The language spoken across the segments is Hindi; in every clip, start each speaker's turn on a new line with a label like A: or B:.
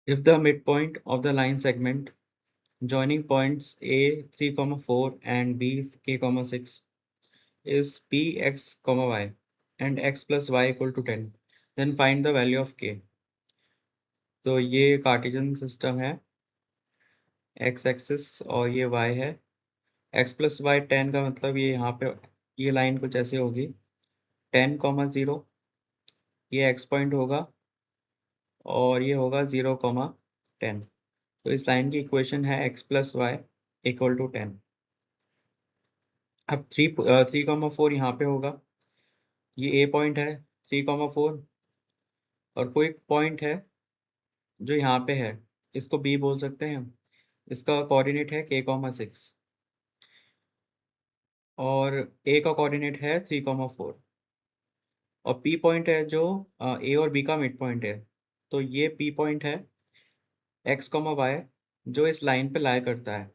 A: If the midpoint of the line segment joining points A 3, 4 and B k, 6 is P x, y and x plus y equal to 10, then find the value of k. तो ये कार्टेशियन सिस्टम है, x एक्सिस और ये y है, x प्लस वाई 10 का मतलब ये यहाँ पे ये लाइन कुछ ऐसे होगी 10, 0 ये x पॉइंट होगा और ये होगा 0, 10। तो इस लाइन की इक्वेशन है x plus Y equal to 10। अब 3, 4 यहाँ पे होगा, ये a पॉइंट है 3, 4 और कोई पॉइंट है जो यहाँ पे है, इसको b बोल सकते हैं, इसका कोऑर्डिनेट है k, 6 और a का कोऑर्डिनेट है 3, 4 और P पॉइंट है जो A और B का मिड पॉइंट है। तो ये P पॉइंट है x, y जो इस लाइन पे लाई करता है।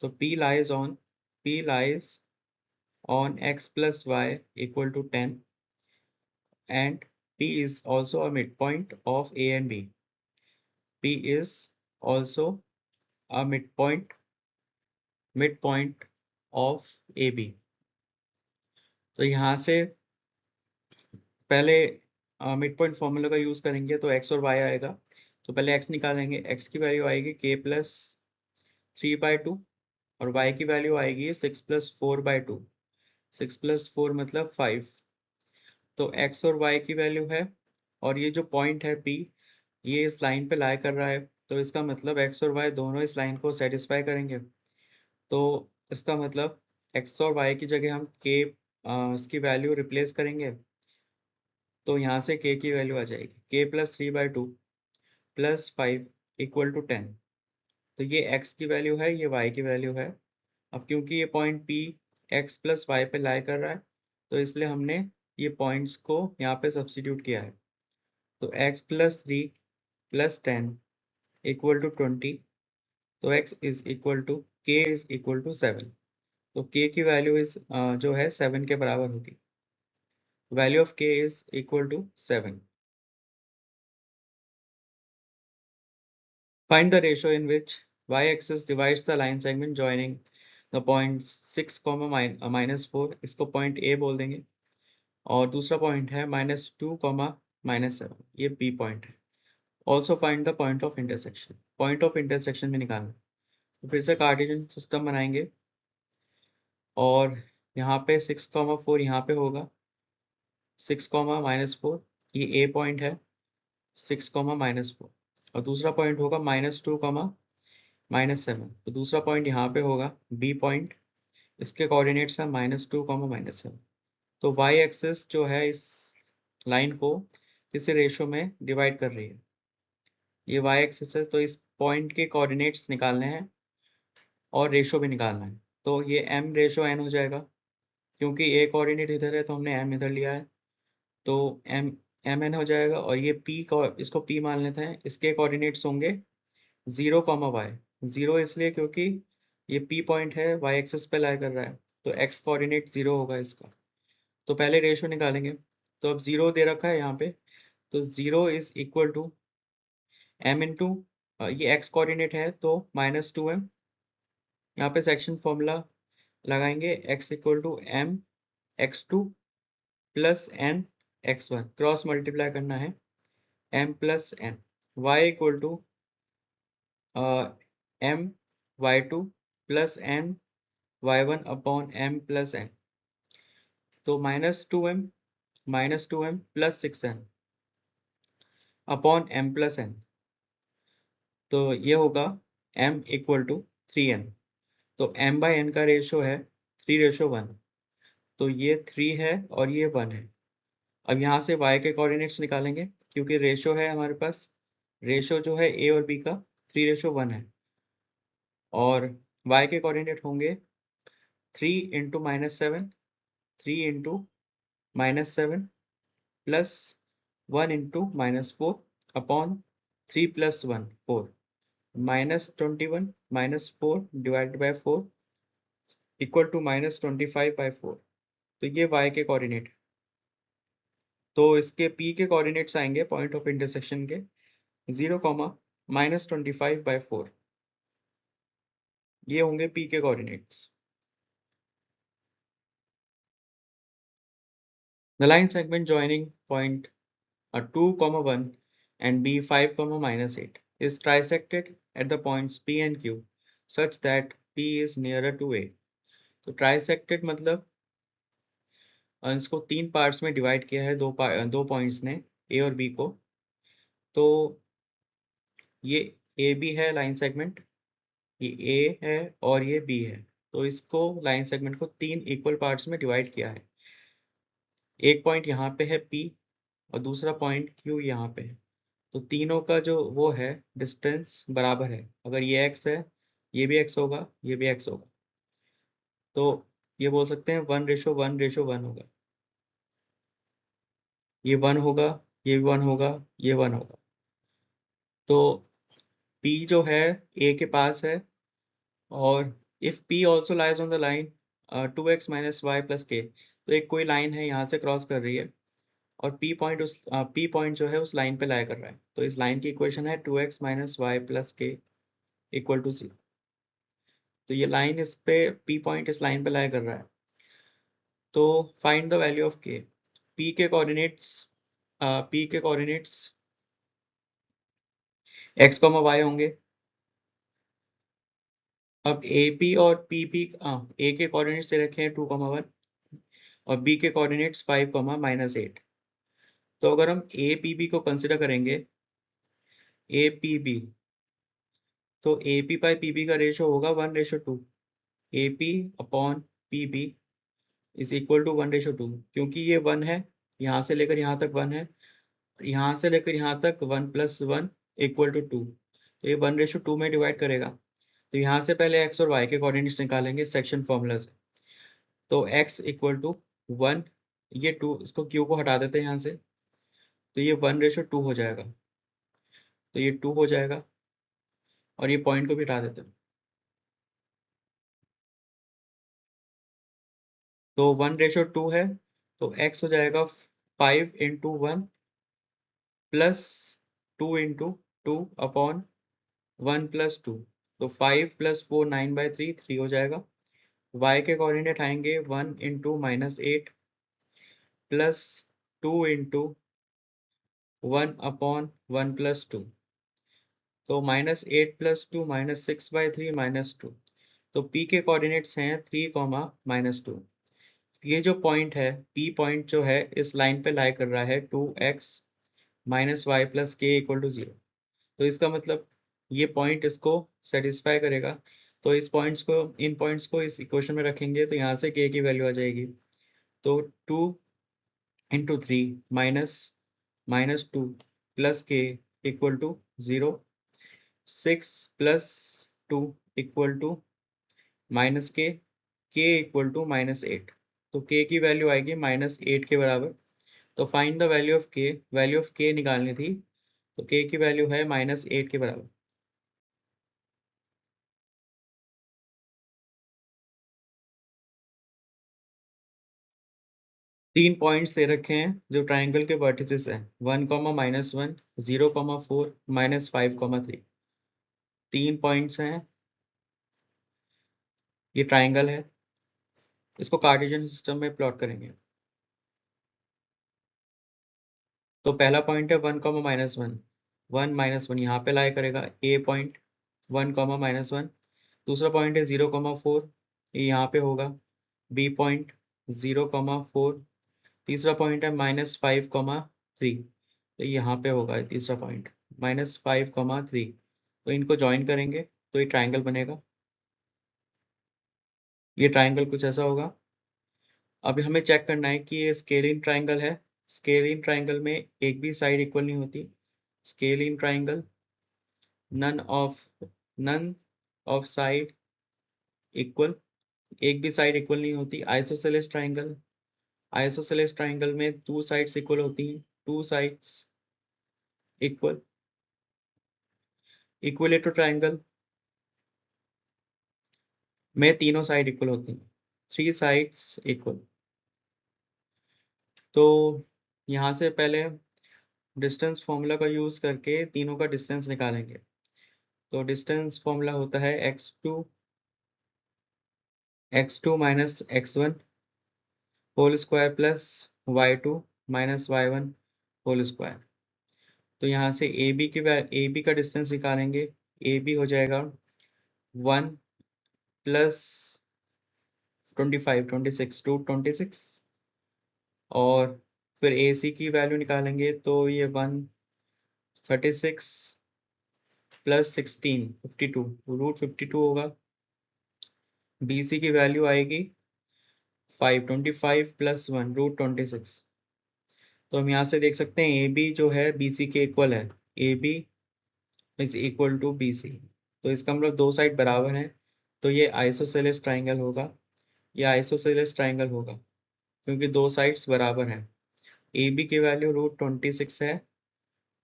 A: तो P lies on x plus y equal to 10 and P is also a midpoint of A and B. P is also a midpoint of AB. तो यहाँ से पहले मिड पॉइंट फॉर्मूला का यूज करेंगे तो x और y आएगा। तो पहले x निकालेंगे, x की वैल्यू आएगी k प्लस 3/2 और y की वैल्यू आएगी 6 प्लस 4/2। 6 प्लस 4 मतलब 5। तो x और y की वैल्यू है और ये जो पॉइंट है P ये इस लाइन पे लाई कर रहा है, तो इसका मतलब x और y दोनों इस लाइन को सेटिस्फाई करेंगे। तो इसका मतलब x और y की जगह हम k इसकी वैल्यू रिप्लेस करेंगे, तो यहाँ से k की वैल्यू आ जाएगी k plus 3/2 plus 5 equal to 10। तो ये x की वैल्यू है, ये y की वैल्यू है। अब क्योंकि ये point P x plus Y पे लाई कर रहा है, तो इसलिए हमने ये पॉइंट्स को यहाँ पे सब्स्टिट्यूट किया है। तो x plus 3 plus 10 equal to 20। तो x is equal to k is equal to 7। तो k की वैल्यू इस जो है 7 के बराबर होगी। Value of k is equal to 7। Find the ratio in which y-axis divides the line segment joining the point 6, -4, इसको point A बोल देंगे और दूसरा पॉइंट है -2, -7, ये B पॉइंट है। Also find the point of intersection, point of intersection में निकालना। तो फिर से कार्टेशियन सिस्टम बनाएंगे और यहाँ पे 6, 4 यहाँ पे होगा 6, -4, ये A पॉइंट है 6, -4 और दूसरा पॉइंट होगा -2, -7। तो दूसरा पॉइंट यहाँ पे होगा B पॉइंट, इसके कोऑर्डिनेट्स हैं -2, -7। तो वाई एक्सिस जो है इस लाइन को किसी रेशो में डिवाइड कर रही है, ये वाई एक्सिस है। तो इस पॉइंट के कोऑर्डिनेट्स निकालने हैं और रेशो भी निकालना है। तो ये m रेशो n हो जाएगा, क्योंकि a कोऑर्डिनेट इधर है तो हमने m इधर लिया है, तो mn हो जाएगा। और ये p को इसको p मान लेते हैं, इसके कोऑर्डिनेट्स होंगे 0, y। 0 इसलिए क्योंकि ये p पॉइंट है y एक्सिस पे लाई कर रहा है, तो x कोऑर्डिनेट 0 होगा इसका। तो पहले रेशो निकालेंगे। तो अब 0 दे रखा है यहाँ पे, तो 0 is equal to m into ये x कोऑर्डिनेट है तो -2m। यहाँ पे सेक्शन फॉर्मूला लगाएंगे, x equal to m x2 plus n x1, cross multiply करना है m plus n। y equal to m y2 plus n y1 upon m plus n। तो -2m plus 6n upon m plus n। तो ये होगा m इक्वल टू 3n। तो m बाई n का रेशो है 3:1। तो ये 3 है और ये 1 है। अब यहाँ से y के कोऑर्डिनेट्स निकालेंगे, क्योंकि रेशो है हमारे पास, रेशो जो है a और b का 3:1 है और y के कोऑर्डिनेट होंगे 3 into -7, 3 into -7 plus 1 into -4 upon 3 plus 1 4 -21 -4 divided by 4 equal to -25/4। तो ये y के कोऑर्डिनेट। तो इसके p के कोऑर्डिनेट्स आएंगे पॉइंट ऑफ इंटरसेक्शन के 0, -25/4 ये होंगे P के coordinates. The line segment joining point 2, 1 and B 5, -8 is trisected at the points P and Q such that P is nearer to A। तो trisected मतलब इसको 3 पार्ट्स में डिवाइड किया है दो पॉइंट्स ने A और B को। तो ये ए बी है लाइन सेगमेंट, ये ए है और ये बी है। तो इसको लाइन सेगमेंट को 3 इक्वल पार्ट्स में डिवाइड किया है। एक पॉइंट यहाँ पे है P और दूसरा पॉइंट Q यहाँ पे है। तो तीनों का जो वो है डिस्टेंस बराबर है। अगर ये x है, ये भी x होगा, ये भी x होगा। तो ये बोल सकते हैं 1:1:1 होगा। ये 1 होगा, ये भी 1 होगा, ये 1 होगा। तो P जो है A के पास है और if P also lies on the line 2x minus y plus k, तो एक कोई लाइन है यहाँ से क्रॉस कर रही है और P पॉइंट जो है उस लाइन पे लाई कर रहा है। तो इस लाइन की इक्वेशन है 2x minus y plus k equal to 0। तो ये लाइन इस पे P पॉइंट इस लाइन पे लाई कर रहा है। तो find the value of k। P के कोऑर्डिनेट्स x, y होंगे। अब AP और PP A के कोऑर्डिनेट्स दे रखे हैं 2, 1 और B के कोऑर्डिनेट्स 5, -8। तो अगर हम APB को कंसिडर करेंगे, APB, तो AP बाई PB का रेशो होगा 1:2। AP upon PB is equal to 1:2, क्योंकि ये 1 है, यहाँ से लेकर यहाँ तक 1 है, यहाँ से लेकर यहाँ तक 1 + 1 इक्वल टू 2। तो ये 1:2 में डिवाइड करेगा। तो यहाँ से पहले x और y के कोऑर्डिनेट्स निकालेंगे सेक्शन फॉर्मूला से। तो x इक्वल टू 1, ये 2, इसको q को हटा देते हैं यहाँ से, तो ये 1:2 हो जाएगा। तो ये 2 हो जाएगा और ये पॉइंट को भी हटा देते हैं। तो 1:2 है, तो x हो जाएगा 5 × 1 प्लस 2 × 2 अपॉन 1 + 2। तो 5 + 4 9/3 3 हो जाएगा। y के कोऑर्डिनेट आएंगे 1 × -8 प्लस 2 × 1 अपॉन 1 + 2। तो -8 + 2 -6/3 -2। तो P के कोऑर्डिनेट्स हैं 3, -2। ये जो पॉइंट है P पॉइंट जो है इस लाइन पे लाई कर रहा है 2x - y + k = 0। तो इसका मतलब ये पॉइंट इसको सेटिस्फाई करेगा। तो इन पॉइंट्स को इस इक्वेशन में रखेंगे तो यहाँ से k की वैल्यू आ जाएगी। तो 2 × 3 -2 plus k equal to 0। 6 + 2 equal to -k, k equal to -8। तो k की वैल्यू आएगी -8 के बराबर। तो find the value of k, value of k निकालनी थी। तो k की वैल्यू है -8 के बराबर। तीन पॉइंट्स दे रखे हैं जो ट्राइंगल के वर्टिसेस हैं 1, -1, 0, 4, -5, 3। तीन पॉइंट्स हैं, ये ट्राइंगल है। इसको कार्टेशियन सिस्टम में प्लॉट करेंगे। तो पहला पॉइंट है 1, -1, 1, -1 यहाँ पे लाई करेगा A पॉइंट 1, -1। दूसरा पॉइंट है 0, 4, ये यहाँ पे होगा B पॉइंट 0, 4। तीसरा पॉइंट है -5, 3, तो यहाँ पे होगा तीसरा पॉइंट -5, 3। तो इनको ज्वाइन करेंगे तो ये ट्राइंगल बनेगा। ये ट्राइंगल कुछ ऐसा होगा। अब हमें चेक करना है कि ये स्केलिन ट्राइंगल है। स्केलिन ट्राइंगल में एक भी साइड इक्वल नहीं होती। Scalene triangle none of side equal, एक भी साइड इक्वल नहीं होती। आइसोसेलेस ट्राइंगल में 2 साइड्स इक्वल होती हैं। 2 साइड्स इक्वल। इक्विलेटरल ट्राइंगल में तीनों साइड इक्वल होती हैं। 3 साइड्स इक्वल। तो यहाँ से पहले डिस्टेंस फॉर्मूला का यूज करके तीनों का डिस्टेंस निकालेंगे। तो डिस्टेंस फॉर्मूला होता है x2 minus x1 whole square plus y2 minus y1 whole square. तो यहाँ से AB का डिस्टेंस निकालेंगे। AB हो जाएगा 1 प्लस 25 26 226 और फिर AC की वैल्यू निकालेंगे तो ये 136 प्लस 16 52 रूट 52 होगा। BC की वैल्यू आएगी 525 प्लस 1 रूट 26। तो हम यहाँ से देख सकते हैं AB जो है BC के इक्वल है। AB is equal to BC। तो इसका मतलब दो साइड बराबर हैं, तो ये आइसोसेलेस ट्राइंगल होगा। ये आइसोसेलेस ट्राइंगल होगा क्योंकि दो साइड्स बराबर हैं। AB की वैल्यू रूट 26 है,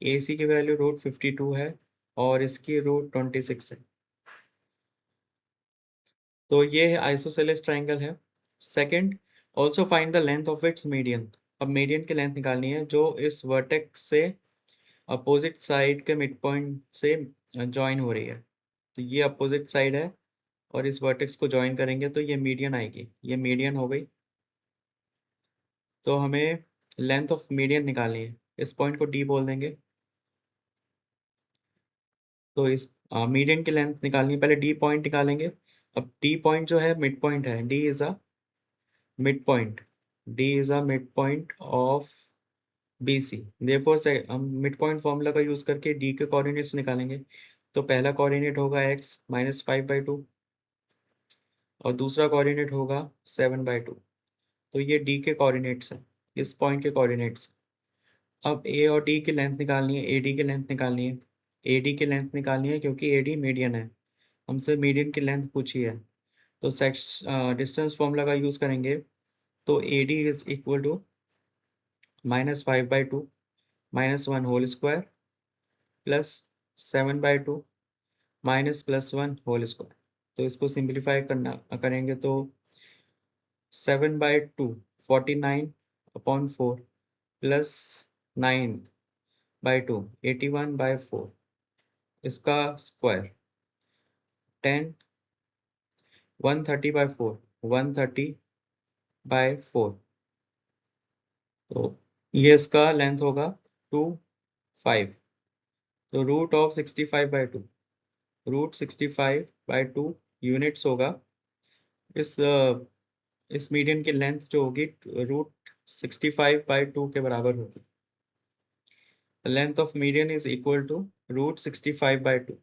A: AC की वैल्यू रूट 52 है और इसकी रूट 26 है। तो ये आइसोसेलेस ट्राइंगल है। Second, also find the length of its median. अब मीडियन की लेंथ निकालनी है जो इस वर्टेक्स से अपोजिट साइड के मिड पॉइंट से ज्वाइन हो रही है। तो ये अपोजिट साइड है और इस वर्टेक्स को ज्वाइन करेंगे तो ये मीडियन आएगी। ये मीडियन हो गई। तो हमें लेंथ ऑफ मीडियन निकालनी है। इस पॉइंट को D बोल देंगे। तो इस मीडियन की लेंथ निकालनी है। पहले D पॉइंट निकालेंगे। अब D पॉइंट जो है मिड पॉइंट है। D is a mid point. D is a mid point of BC। Therefore से हम मिड पॉइंट फॉर्मूला का यूज करके D के कोऑर्डिनेट्स निकालेंगे। तो पहला कोऑर्डिनेट होगा x माइनस 5/2 और दूसरा कोऑर्डिनेट होगा 7/2। तो ये D के कोऑर्डिनेट्स हैं, इस पॉइंट के कोऑर्डिनेट्स। अब A और D की लेंथ निकालनी है। AD की लेंथ निकालनी है। AD की लेंथ निकालनी है क्योंकि AD मीडियन है। हमसे मीडियन की लेंथ पूछी है तो डिस्टेंस फॉर्मूला का यूज करेंगे। तो AD is equal to minus 5/2 minus 1 whole square plus 7/2 minus plus 1 whole square. तो इसको सिंप्लीफाई करेंगे तो 7/2 49/4 प्लस 9/2 81/4 इसका स्क्वायर 10 130/4 130/4। तो ये इसका लेंथ होगा 5। तो रूट ऑफ 65/2 रूट 65/2 यूनिट्स होगा। इस इस मीडियन की लेंथ जो होगी रूट 65/2 के बराबर होगी। Length of median is equal to root 65/2।